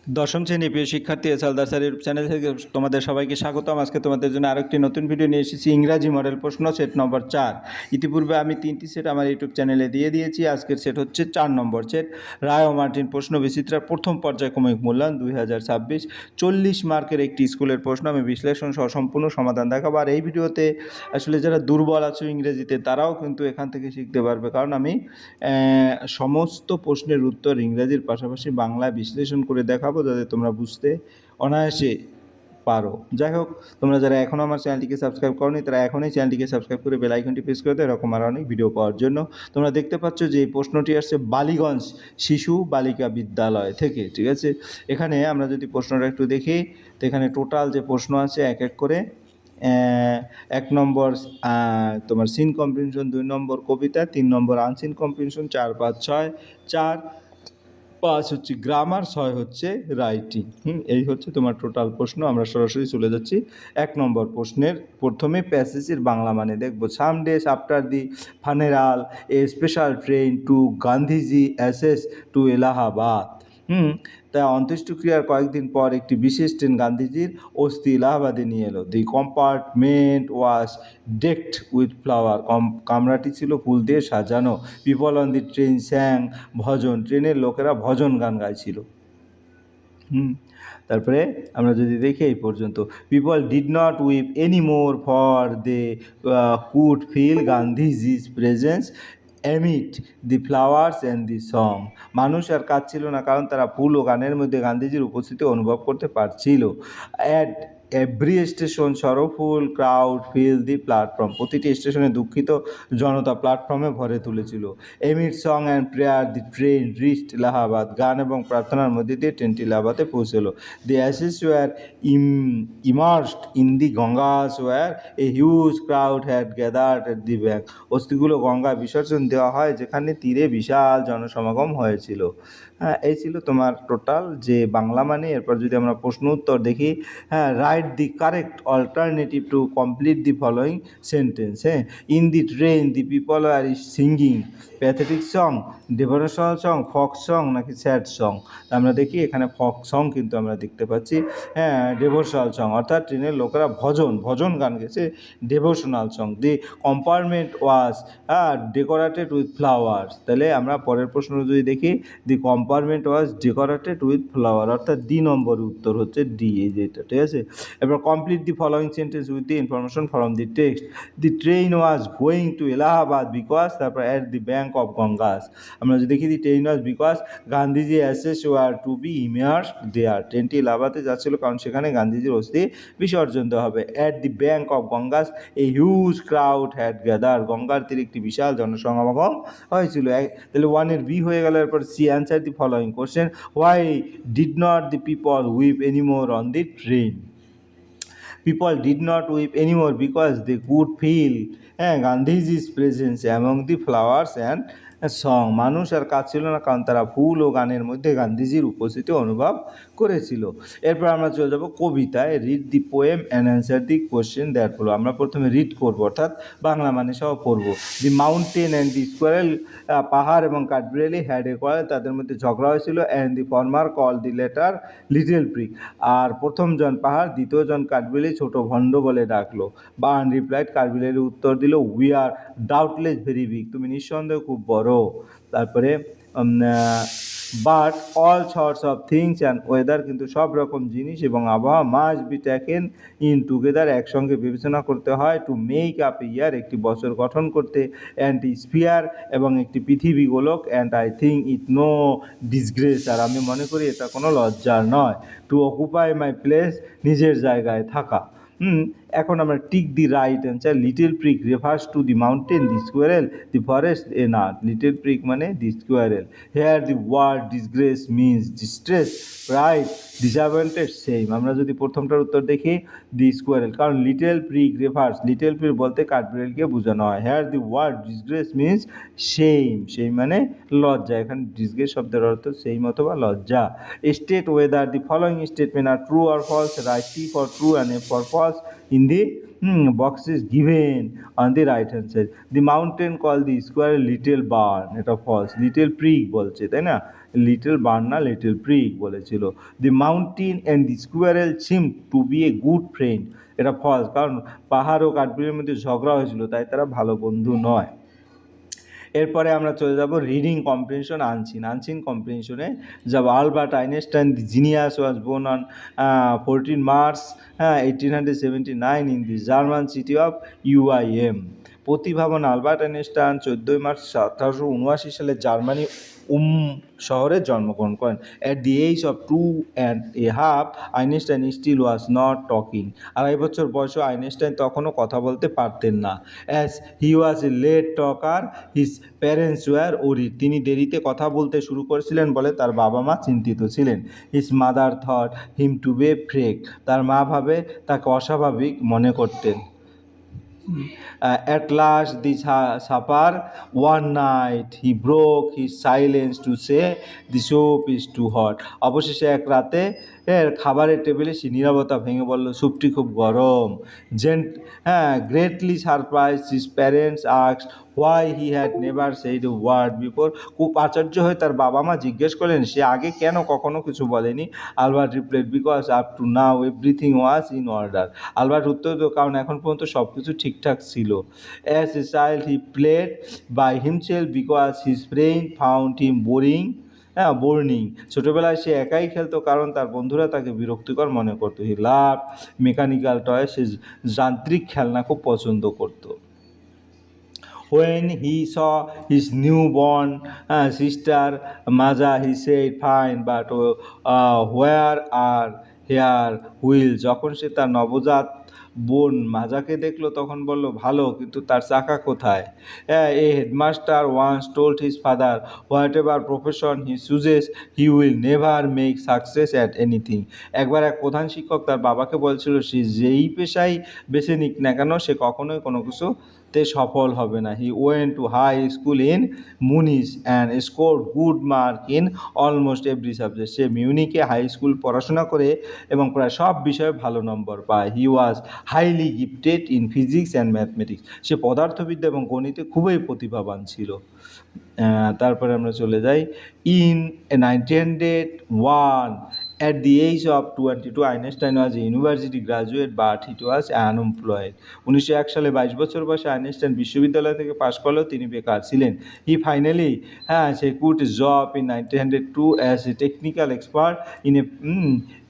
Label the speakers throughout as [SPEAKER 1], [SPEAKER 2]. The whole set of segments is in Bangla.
[SPEAKER 1] দশম শ্রেণীর প্রিয় শিক্ষার্থী হালদার স্যার ইউটিউব চ্যানেল থেকে তোমাদের সবাইকে স্বাগতম। আজকে তোমাদের জন্য আরেকটি নতুন ভিডিও নিয়ে এসেছি, ইংরাজি মডেল প্রশ্ন সেট নম্বর 4। ইতিপূর্বে আমি 3টি সেট আমার ইউটিউব চ্যানেলে দিয়ে দিয়েছি। আজকের সেট হচ্ছে 4 নম্বর সেট, রায় ও মার্টিন প্রশ্ন বিচিত্রার প্রথম পর্যায়ক্রমিক মূল্যায়ন 2026। 40 মার্কের একটি স্কুলের প্রশ্ন, আমি বিশ্লেষণ সহ সম্পূর্ণ সমাধান দেখাবো। আর এই ভিডিওতে আসলে যারা দুর্বল আছো ইংরেজিতে তারাও কিন্তু এখান থেকে শিখতে পারবে, কারণ আমি সমস্ত প্রশ্নের উত্তর ইংরেজির পাশাপাশি বাংলায় বিশ্লেষণ করে দেখাবো, যাতে তোমরা বুঝতে অনায়াসে পারো। যাই হোক, তোমরা যারা এখনও আমার চ্যানেলটিকে সাবস্ক্রাইব করোনি তারা এখনই চ্যানেলটিকে সাবস্ক্রাইব করে বেল আইকনটি প্রেস করে দাও এরকম আর অনেক ভিডিও পাওয়ার জন্য। তোমরা দেখতে পাচ্ছ যে এই প্রশ্নটি আসছে বালিগঞ্জ শিশু বালিকা বিদ্যালয় থেকে, ঠিক আছে। এখানে আমরা যদি প্রশ্নটা একটু দেখি, তো এখানে টোটাল যে প্রশ্ন আছে এক এক করে, 1 নম্বর তোমার সিন কম্প্রিহেনশন, 2 নম্বর কবিতা, 3 নম্বর আনসিন কম্প্রিহেনশন, 4, 5, 6, 4, 5 হচ্ছে গ্রামার, 6 হচ্ছে রাইটিং। এই হচ্ছে তোমার টোটাল প্রশ্ন। আমরা সরাসরি চলে যাচ্ছি 1 নম্বর প্রশ্নের প্রথমে প্যাসেজের বাংলা মানে দেখব। Some days after the funeral a special train to Gandhiji ashes to Allahabad. তা অন্ত্যেষ্টিক্রিয়ার কয়েকদিন পর একটি বিশেষ ট্রেন গান্ধীজির অস্থি এলাহাবাদে নিয়ে এলো। The compartment was decked with flower, কামরাটি ছিল ফুল দিয়ে সাজানো। People on the train sang bhajan, ট্রেনের লোকেরা ভজন গান গাইছিল। তারপরে আমরা যদি দেখি এই পর্যন্ত, people did not weep any more for they could feel Gandhiji's presence amid the flowers and the song. মানুষ আর কাঁদছিল না, কারণ তারা ফুল ও গানের মধ্যে গান্ধীজির উপস্থিতি অনুভব করতে পারছিল। At every station sorrowful crowd fill the platform, প্রতিটি স্টেশনে দুঃখিত জনতা প্ল্যাটফর্মে ভরে তুলেছিল। Amid song and prayer the train reached Allahabad, গান এবং প্রার্থনার মধ্যে দিয়ে ট্রেনটি এলাহাবাদে পৌঁছলো। The ashes were immersed in the Ganges were a huge crowd had gathered at the bank, অস্থিগুলো গঙ্গা বিসর্জন দেওয়া হয় যেখানে তীরে বিশাল জনসমাগম হয়েছিল। হ্যাঁ, এই ছিল তোমার টোটাল যে বাংলা মানে। এরপর যদি আমরা প্রশ্ন উত্তর দেখি, write the correct alternative to complete the following sentence. In the train the people are singing pathetic song, devotional song, folk song নাকি স্যাড সং। আমরা দেখি এখানে ফক সং কিন্তু আমরা দেখতে পাচ্ছি, ডিভোশনাল সং অর্থাৎ ট্রেনের লোকেরা ভজন গান গেছে, devotional song. The compartment was decorated with flowers. তাহলে আমরা পরের প্রশ্ন যদি দেখি, the compartment was decorated with flower, অর্থাৎ ডি নম্বর উত্তর হচ্ছে ডি, এই যেটা, ঠিক আছে। এবার complete the following sentence with the information from the text. The train was going to Allahabad because, তারপর at the bank of Ganges. আমরা যদি দেখি the train was because Gandhiji ashes were to B immersed দেয়ার, ট্রেনটি এলাহাবাদে যাচ্ছিল কারণ সেখানে গান্ধীজির অস্থি বিসর্জন দেওয়া হবে। At the bank of Ganges a huge crowd had gather, গঙ্গার তীরে একটি বিশাল জনসমাগম হয়েছিল। তাহলে 1-এর বি হয়ে গেল। এরপর C, answer the following question, why did not the people weep anymore on the train. People did not weep anymore because they could feel Gandhiji's presence among the flowers and song. মানুষ আর কাঁদছিল না কারণ তারা ফুল ও গানের মধ্যে গান্ধীজির উপস্থিতি অনুভব করেছিল। এরপর আমরা চলে যাব কবিতায়। Read the poem and answer the question that follow. আমরা প্রথমে রিড করবো, অর্থাৎ বাংলা মানে সহ পড়বো। দি মাউন্টেন অ্যান্ড দি স্কোয়ারেল, পাহাড় এবং কাঠবিড়ালি হ্যাড এ কোয়ারেল, তাদের মধ্যে ঝগড়া হয়েছিল। And the former call the latter little prick, আর প্রথমজন পাহাড় দ্বিতীয়জন কাঠবিড়ালি ছোট ভণ্ড বলে ডাকলো। বার্ন রিপ্লাইড, কাঠবিড়ালি উত্তর দিল, we are doubtless very big, তুমি নিঃসন্দেহে খুব বড়। তারপরে but all sorts of things and weather, কিন্তু সব রকম জিনিস এবং আবহাওয়া must be taken in together, একসঙ্গে বিবেচনা করতে হয়। টু মেক আপ ইয়ার, একটি বছর গঠন করতে। অ্যান্ড স্পিয়ার, এবং একটি পৃথিবী গোলক। And I think it no disgrace, আর আমি মনে করি এটা কোনো লজ্জার নয়। টু অকুপাই মাই প্লেস, নিজের জায়গায় থাকা। এখন আমরা tick the right answer. Little prick refers to the mountain, the squirrel, the forest a nut. Little prick মানে the squirrel. Here the word disgrace means distress, pride, disappointed, same. আমরা যদি প্রথমটার উত্তর দেখি, দি স্কোয়ারেল, কারণ little prick refers, little prick বলতে কাঠবিড়ালিকে বোঝানো হয়। Here the word disgrace means same, সেই মানে লজ্জা। এখানে ডিসগ্রেস শব্দের অর্থ সেম অথবা লজ্জা। State whether, the following statement are true or false, write T for true and A for false in the boxes given on the right hand side. The mountain called the square little barn, এটা false, little prig বলছে, তাই না। লিটল বার্ন লিটল প্রিক বলেছিল। The mountain and the squirrel seem to be a good friend, এটা ফলস, কারণ পাহাড় ও কাঠবিড়ালির মধ্যে ঝগড়া হয়েছিল, তাই তারা ভালো বন্ধু নয়। এরপরে আমরা চলে যাব রিডিং কম্প্রিহেনশন আনসিন কম্প্রিহেনশনে যাব। Albert Einstein the genius was born on 14 March 1879 in the German city of UIM। প্রতিভাবান আলবার্ট আইনস্টাইন 14 মার্চ 1879 সালে জার্মানি শহরে জন্মগ্রহণ করেন। At the age of 2.5 Einstein still was not talking. 2.5 বছর বয়সে আইনস্টাইন তখনও কথা বলতে পারতেন না। As he was a late talker his parents were worried. তিনি দেরিতে কথা বলতে শুরু করেছিলেন বলে তার বাবা মা চিন্তিত ছিলেন। His mother thought him to বে ফ্রেক। তার মা ভাবে তাকে অস্বাভাবিক মনে করতেন। At last the supper one night he broke his silence to say the soup is too hot. অবশেষে এক রাতে খাবারের টেবিলে সে নীরবতা ভেঙে বলল, স্যুপটি খুব গরম। Greatly surprised his parents asked why he had never said a word before. খুব আশ্চর্য হয়ে তার বাবা মা জিজ্ঞেস করলেন সে আগে কেন কখনো কিছু বলেনি। Albert replied, because up to now everything was in order. Albert উত্তর দিল, কারণ এখন পর্যন্ত সব কিছু ঠিকঠাক ছিল। As a child he played by himself because his friend found him boring. ছোটোবেলায় সে একাই খেলতো কারণ তার বন্ধুরা তাকে বিরক্তিকর মনে করতো। হি লাভ মেকানিক্যাল টয়, সে যান্ত্রিক খেলনা খুব পছন্দ করতো। When he saw his newborn sister Maja, he said, "Fine, but where are her wheels?" যখন সে তার নবজাত বোন মাজাকে দেখলো তখন বলল, ভালো, কিন্তু তার চাকা কোথায়? A headmaster once told his father, whatever profession he chooses he will never make success at anything. একবার এক প্রধান শিক্ষক তার বাবাকে বলছিল সে যেই পেশাই বেছে নিক না কেন সে কখনোই কোনো কিছুতে সফল হবে না। He went to high school in Munich and scored good mark in almost every subject. সে মিউনিকে হাই স্কুল পড়াশোনা করে এবং প্রায় সব বিষয়ে ভালো নম্বর পায়। He was highly gifted in physics and mathematics. সে পদার্থবিদ্যা এবং গণিতে খুবই প্রতিভাবান ছিল। তারপরে আমরা চলে যাই in 1901 at the age of 22 Einstein was A university graduate but he was unemployed. 1901 সালে 22 বছর বয়সে আইনস্টাইন বিশ্ববিদ্যালয় থেকে পাশ করলেও তিনি বেকার ছিলেন। হি finally say could job in 1902 as a technical expert in a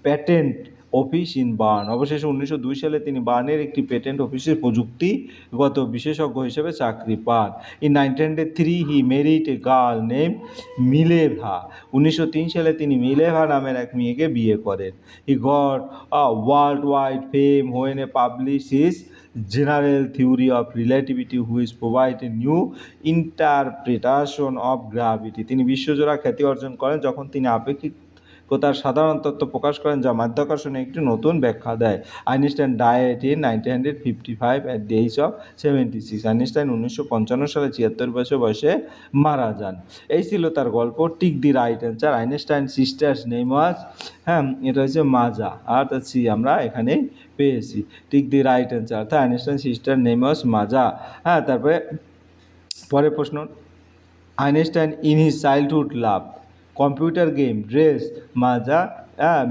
[SPEAKER 1] patent office in burn. অবশেষে 1902 সালে তিনি বার্নের একটি পেটেন্ট অফিসের প্রযুক্তিগত বিশেষজ্ঞ হিসেবে চাকরি পান। In 1903 he married a girl name Mileva. 1903 সালে তিনি মিলেভা নামের এক মেয়েকে বিয়ে করেন। He got world wide fame when a publish his general theory of relativity which provide a new interpretation of gravity. তিনি বিশ্বজোড়া খ্যাতি অর্জন করেন যখন তিনি আপেক্ষিকতার সাধারণ তত্ত্ব প্রকাশ করেন যা মাধ্যাকর্ষণের একটি নতুন ব্যাখ্যা দেয়। Einstein died in 1955 at the age of 76। Einstein 1955 সালে 76 বছর বয়সে মারা যান। এই ছিল তার গল্প। Tick the right answer. Einstein sisters name was, এটা হচ্ছে মাজা, আর তার সি আমরা এখানে পেয়েছি। টিক দি রাইট অ্যান্সার, অর্থাৎ আইনস্টাইন সিস্টার নেম ওয়াজ মাজা। তারপরে পরের প্রশ্ন, Einstein in his childhood love computer game, dress, মাজা,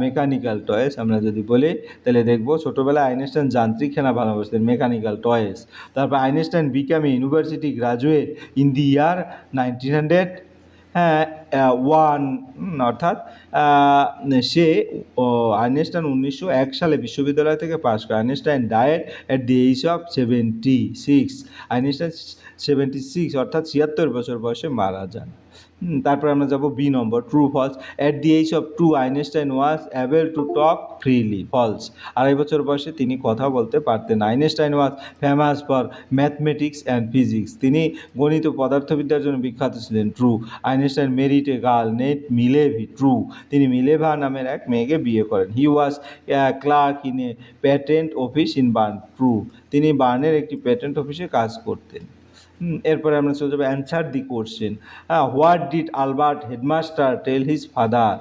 [SPEAKER 1] মেকানিক্যাল টয়েস। আমরা যদি বলি তাহলে দেখবো ছোটোবেলায় আইনস্টাইন যান্ত্রিক খেলা ভালোবাসতেন, মেকানিক্যাল টয়েস। তারপর Einstein became a university graduate in the year 1901, অর্থাৎ সে আইনস্টাইন 1901 সালে বিশ্ববিদ্যালয় থেকে পাশ করে। Einstein died at the age of 76। Einstein 76 অর্থাৎ 76 বছর বয়সে মারা যান। তারপরে আমরা যাব B number, true false. At the age of 2 Einstein was able to talk freely. False, 2.5 বছর বয়সে তিনি কথা বলতে পারতেন। Einstein was famous for mathematics and physics. তিনি গণিত ও পদার্থবিদ্যার জন্য বিখ্যাত ছিলেন। True. Einstein married a girl named Mileva. True. তিনি মিলেভা নামের এক মেয়েকে বিয়ে করেন। He was clerk in a patent office in Bern. True. তিনি বার্নের একটি প্যাটেন্ট অফিসে কাজ করতেন। এরপরে আমরা চলে যাবো answer the question. What did Albert headmaster tell his father?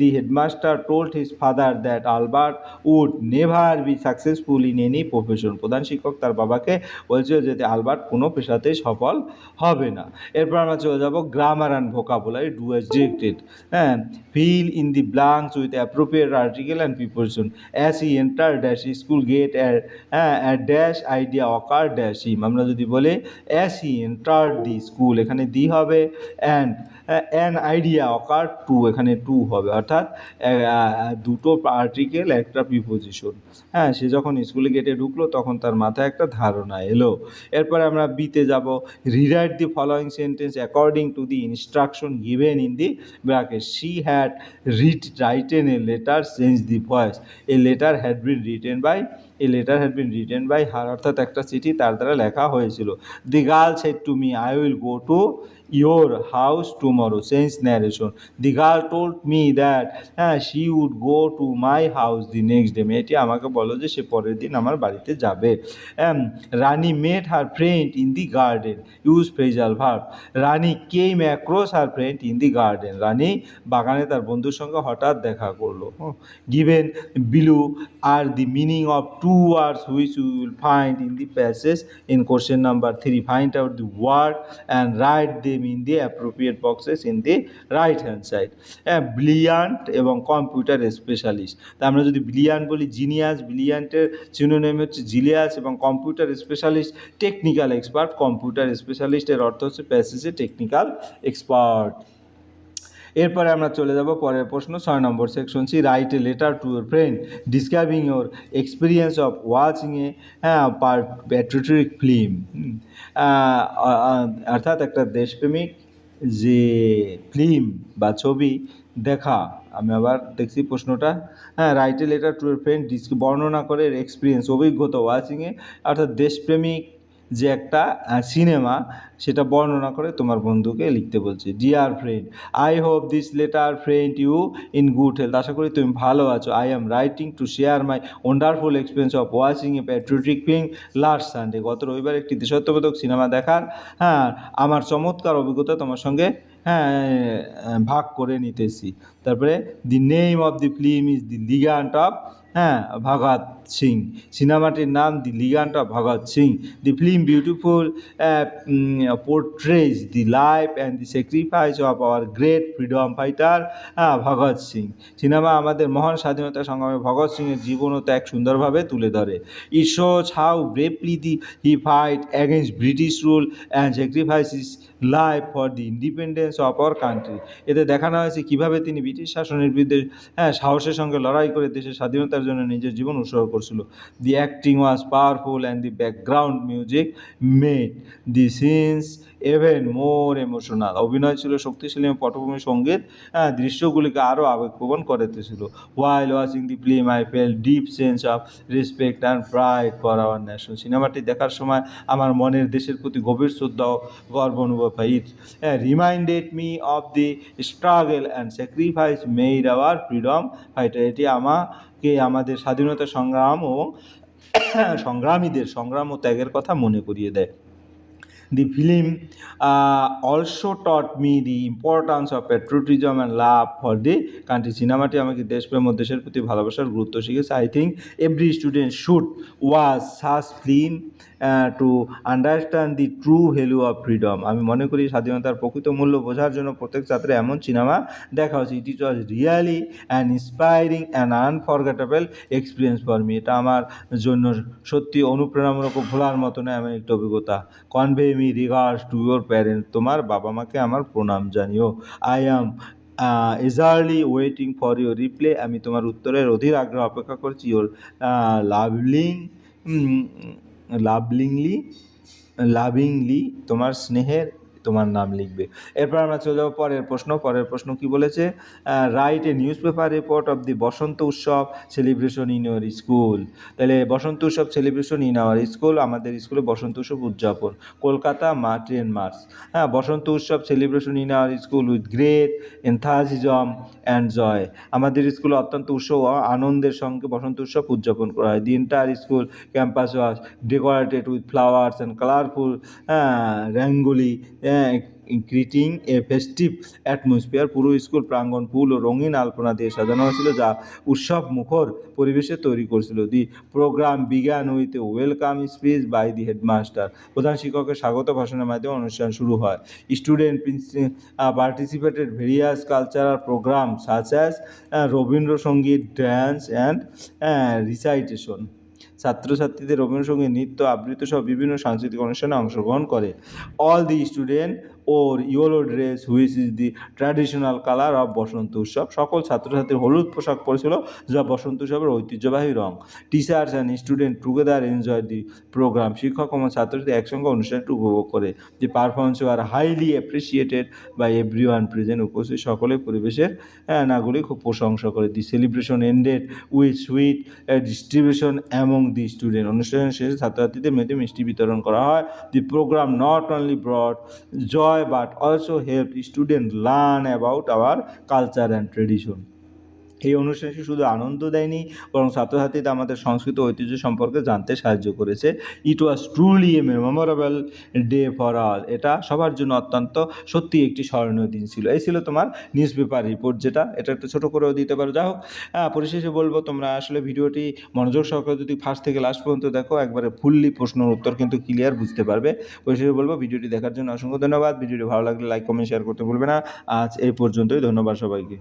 [SPEAKER 1] The headmaster told his father that Albert would never be successful in any profession. প্রধান শিক্ষক তার বাবাকে বলছিল যে আলবার্ট কোনো পেশাতেই সফল হবে না। এরপর আমরা চলে যাবো grammar and vocabulary, do as directed. হ্যাঁ, fill in the blanks with appropriate article and preposition. As he entered dash school gate a dash idea occurred dash him। আমরা যদি বলি as he entered the school, এখানে দি হবে, and an idea occurred to, এখানে টু হবে, অর্থাৎ দুটো আর্টিকেল একটা প্রিপোজিশন। হ্যাঁ, সে যখন স্কুলে গেটে ঢুকলো তখন তার মাথায় একটা ধারণা এলো। এরপরে আমরা বিতে যাব। Rewrite the following sentence according to the instruction given in the bracket. She had written a letter, change the voice. A letter had been written by her, অর্থাৎ একটা চিঠি তার দ্বারা লেখা হয়েছিল। The girl said to me, I will go to your house tomorrow. Change narration. The girl told me that she would go to my house the next day. মেয়েটি আমাকে বলল যে সে পরের দিন আমার বাড়িতে যাবে। রানী met her friend in the garden. Use phrasal verb. Rani came across her friend in the garden. রানী বাগানে তার বন্ধুর সঙ্গে হঠাৎ দেখা করলো। Given below are the meaning of two words which we will find in the passage in question number 3. Find out the word and write them in the appropriate boxes in the right hand side. Brilliant এবং কম্পিউটার স্পেশালিস্ট। তা আমরা যদি ব্রিলিয়ান্ট বলি জিনিয়াস, ব্রিলিয়ান্টের সিনোনিম হচ্ছে জিলিয়াস, এবং computer specialist technical expert. Computer স্পেশালিস্টের অর্থ হচ্ছে প্যাসেজে টেকনিক্যাল এক্সপার্ট। এরপরে আমরা চলে যাব পরের প্রশ্ন 6 নম্বর section C. Write a letter to your friend describing your experience of watching a patriotic film. অর্থাৎ একটা দেশপ্রেমিক যে ফিল্ম বা ছবি দেখা। আমি আবার দেখছি প্রশ্নটা। Right a letter to your friend, বর্ণনা করে এক্সপিরিয়েন্স, অভিজ্ঞতা ওয়াচিংয়ে, অর্থাৎ দেশপ্রেমিক যে একটা সিনেমা সেটা বর্ণনা করে তোমার বন্ধুকে লিখতে বলছে। Dear friend, I hope this letter friend you in good health. আশা করি তুমি ভালো আছো। I am writing to share my wonderful experience of watching a patriotic film last Sunday. গত রবিবার একটি দেশাত্মবোধক সিনেমা দেখার আমার চমৎকার অভিজ্ঞতা তোমার সঙ্গে ভাগ করে নিতেছি। তারপরে the name of the film is the legend of Bhagat Singh. সিনেমাটির নাম the legend of Bhagat Singh. The film beautiful portrays the life and the sacrifice of our great freedom fighter Bhagat Singh. Cinema আমাদের মহান স্বাধীনতা সংগ্রামী ভগৎ সিংয়ের জীবন ও ত্যাগ সুন্দরভাবে তুলে ধরে। It shows how bravely he fight against British rule and sacrifices life for the independence of our country. এতে দেখানো হয়েছে কীভাবে তিনি ব্রিটিশ শাসনের বিরুদ্ধে সাহসের সঙ্গে লড়াই করে দেশের স্বাধীনতার জন্য নিজের জীবন উৎসর্গ করছিল। The acting was powerful and the background music made the scenes even more emotional. অভিনয় ছিল শক্তিশালী এবং পটভূমি সঙ্গীত দৃশ্যগুলিকে আরও আবেগপ্রবণ করতেছিল। While watching the film I fail deep sense of respect and pride for our nation. সিনেমাটি দেখার সময় আমার মনের দেশের প্রতি গভীর শ্রদ্ধা ও গর্ব অনুভব হয়। It reminded me of the struggle and sacrifice made our freedom fighter. এটি আমাকে আমাদের স্বাধীনতা সংগ্রাম ও সংগ্রামীদের সংগ্রাম ও ত্যাগের কথা মনে করিয়ে দেয়। The film also taught me the importance of patriotism and love for the country. সিনেমাটি আমাকে দেশপ্রেম ও দেশের প্রতি ভালোবাসার গুরুত্ব শিখেছে। I think every student should watch such film to understand the true value of freedom. আমি মনে করি স্বাধীনতার প্রকৃত মূল্য বোঝার জন্য প্রত্যেক ছাত্রের এমন সিনেমা দেখা উচিত। It was really an inspiring and unforgettable experience for me. এটা আমার জন্য সত্যি অনুপ্রেরণামূলক ও ভোলার মতো নয় এমন একটা অভিজ্ঞতা। Convey me regards to your parents. তোমার বাবা মাকে আমার প্রণাম জানিও। I am eagerly waiting for your reply. আমি তোমার উত্তরের অধীর আগ্রহ অপেক্ষা করছি। ইউর লাভিংলি তোমার স্নেহের তোমার নাম লিখবে। এরপর আমরা চলে যাবো পরের প্রশ্ন কি বলেছে, write a newspaper report of the Basanta Utsav celebration in your school. তাহলে বসন্ত Utsav celebration in our school, আমাদের স্কুলে বসন্ত উৎসব উদযাপন, কলকাতা 10 মার্চ। হ্যাঁ, Basanta Utsav celebration in our school with great enthusiasm and joy. আমাদের স্কুলে অত্যন্ত উৎসব ও আনন্দের সঙ্গে বসন্ত উৎসব উদযাপন করা হয়। The entire school campus was decorated with flowers and colourful rangoli creating a festive atmosphere. পুরো স্কুল প্রাঙ্গণ ফুল ও রঙিন আলপনা দিয়ে সাজানো হয়েছিল, যা উৎসব মুখর পরিবেশে তৈরি করছিল। The program began with a welcome speech by the headmaster. প্রধান শিক্ষকের স্বাগত ভাষণের মাধ্যমে অনুষ্ঠান শুরু হয়। Student participated various cultural program such as Rabindrasangeet, dance and recitation. ছাত্রছাত্রীদের রবীন্দ্রসঙ্গীত, নৃত্য, আবৃত্তি সহ বিভিন্ন সাংস্কৃতিক অনুষ্ঠানে অংশগ্রহণ করে। All the student wore yellow dress which is the traditional colour of Basanta Utsav. সকল ছাত্রছাত্রী হলুদ পোশাক পরেছিল, যা বসন্ত উৎসবের ঐতিহ্যবাহী রং। Teachers and student together enjoy the programme. শিক্ষক এবং ছাত্রছাত্রী একসঙ্গে অনুষ্ঠানটি উপভোগ করে। The performance are highly appreciated by everyone present. উপস্থিত সকলে পরিবেশের নাগুলি খুব প্রশংসা করে। The celebration ended with sweet distribution among the student. অনুষ্ঠানের শেষে ছাত্রছাত্রীদের মেয়েদের মিষ্টি বিতরণ করা হয়। The programme not only brought joy but also help student learn about our culture and tradition. এই অনুষ্ঠানটি শুধু আনন্দ দেয়নি, বরং ছাত্রছাত্রীদের আমাদের সংস্কৃতি ঐতিহ্য সম্পর্কে জানতে সাহায্য করেছে। It was truly a memorable day for all. এটা সবার জন্য অত্যন্ত সত্যি একটি স্মরণীয় দিন ছিল। এই ছিল তোমার নিউজ পেপার রিপোর্ট, যেটা এটা একটু ছোটো করেও দিতে পারো। যাই হোক, পরিশেষে বলবো, তোমরা আসলে ভিডিওটি মনোযোগ সহকারে যদি ফার্স্ট থেকে লাস্ট পর্যন্ত দেখো, একবারে ফুললি প্রশ্নের উত্তর কিন্তু ক্লিয়ার বুঝতে পারবে। পরিশেষে বলবো, ভিডিওটি দেখার জন্য অসংখ্য ধন্যবাদ। ভিডিওটি ভালো লাগলে লাইক কমেন্ট শেয়ার করতে ভুলবে না। আজ এই পর্যন্তই, ধন্যবাদ সবাইকে।